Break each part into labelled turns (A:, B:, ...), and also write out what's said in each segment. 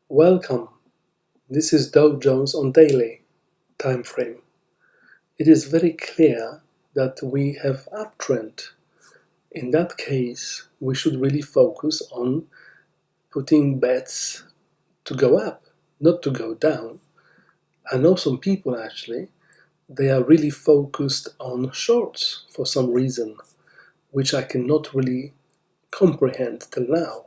A: Welcome. This is Dow Jones on daily time frame. It is very clear that we have uptrend. In that case, we should really focus on putting bets to go up, not to go down. I know some people actually, they are really focused on shorts for some reason, which I cannot really comprehend till now.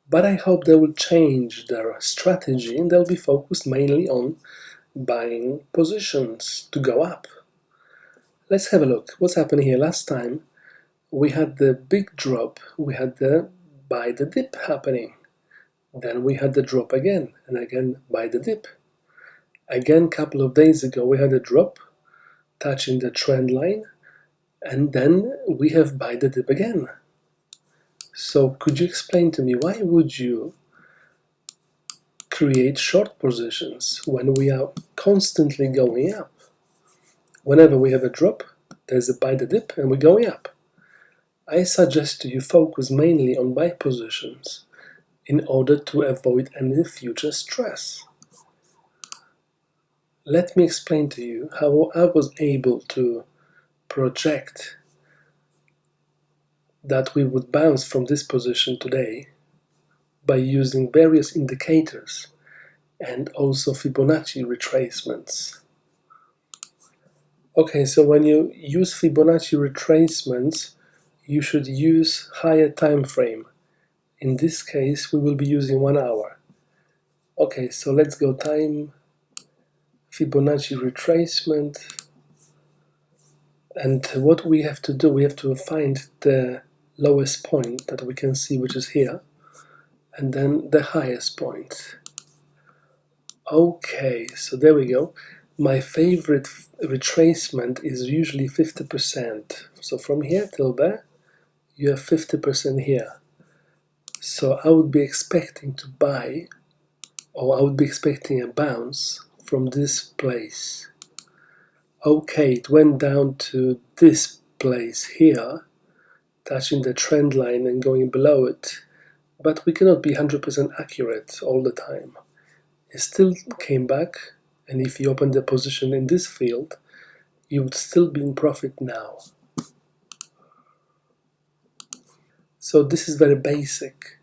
A: But I hope they will change their strategy and they'll be focused mainly on buying positions to go up. Let's have a look. What's happening here? Last time we had the big drop, we had the buy the dip happening. Then we had the drop again, and again buy the dip. Again, a couple of days ago, we had a drop touching the trend line, and then we have buy the dip again. So could you explain to me, why would you create short positions when we are constantly going up? Whenever we have a drop, there's a buy the dip and we're going up. I suggest to you focus mainly on buy positions in order to avoid any future stress. Let me explain to you how I was able to project that we would bounce from this position today by using various indicators and also Fibonacci retracements. Okay, so when you use Fibonacci retracements, you should use higher time frame. In this case, we will be using 1 hour. Okay, so let's go time Fibonacci retracement. And what we have to do, we have to find the lowest point that we can see, which is here, and then the highest point. Okay, so there we go. My favorite retracement is usually 50%. So from here till there, you have 50% here. So I would be expecting to buy, or I would be expecting a bounce from this place. Okay, it went down to this place here, touching the trend line and going below it, but we cannot be 100% accurate all the time. It still came back, and if you open the position in this field, you would still be in profit now. So this is very basic,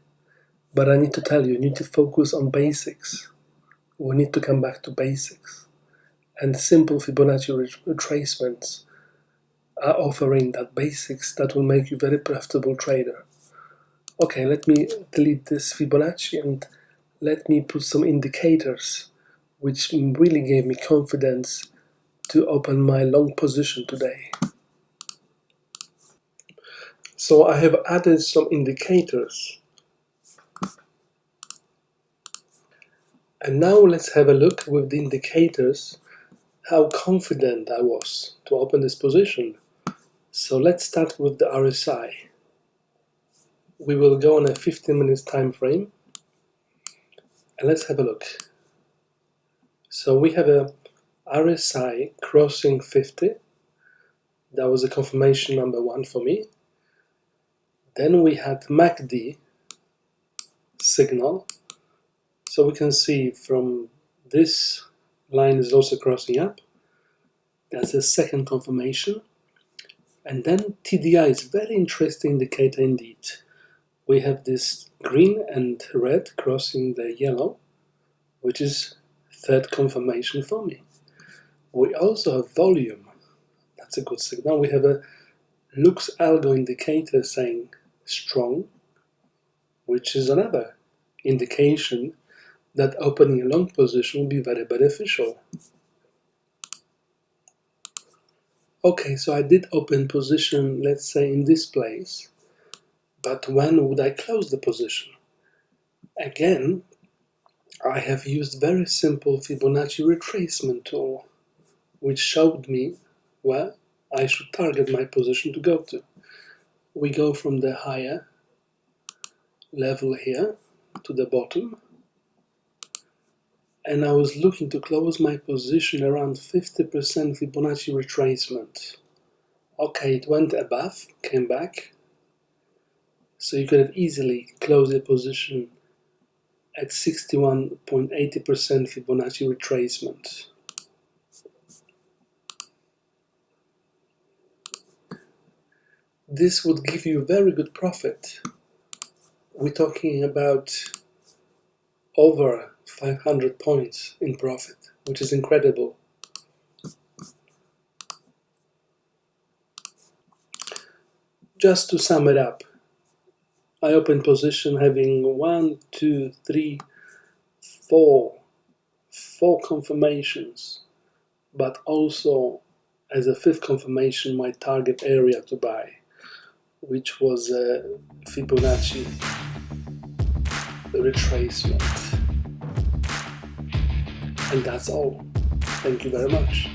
A: but I need to tell you, you need to focus on basics. We need to come back to basics. And simple Fibonacci retracements are offering that basics that will make you a very profitable trader. Okay, let me delete this Fibonacci and let me put some indicators which really gave me confidence to open my long position today. So I have added some indicators. And now let's have a look with the indicators how confident I was to open this position. So let's start with the RSI. We will go on a 15 minutes time frame and let's have a look. So we have a RSI crossing 50. That was a confirmation number 1 for me. Then we had MACD signal. So we can see from this line is also crossing up. That's a second confirmation. And then TDI is a very interesting indicator indeed. We have this green and red crossing the yellow, which is third confirmation for me. We also have volume. That's a good signal. We have a Lux Algo indicator saying strong, which is another indication that opening a long position will be very beneficial. Okay, so I did open position, let's say in this place, but when would I close the position? Again, I have used very simple Fibonacci retracement tool, which showed me where I should target my position to go to. We go from the higher level here to the bottom, and I was looking to close my position around 50% Fibonacci retracement. Okay, it went above, came back, So you could have easily closed your position at 61.80% Fibonacci retracement. This would give you very good profit. We're talking about over 500 points in profit, which is incredible. Just to sum it up, I opened position having 4 confirmations, but also as a 5th confirmation my target area to buy, which was Fibonacci retracement. And that's all. Thank you very much.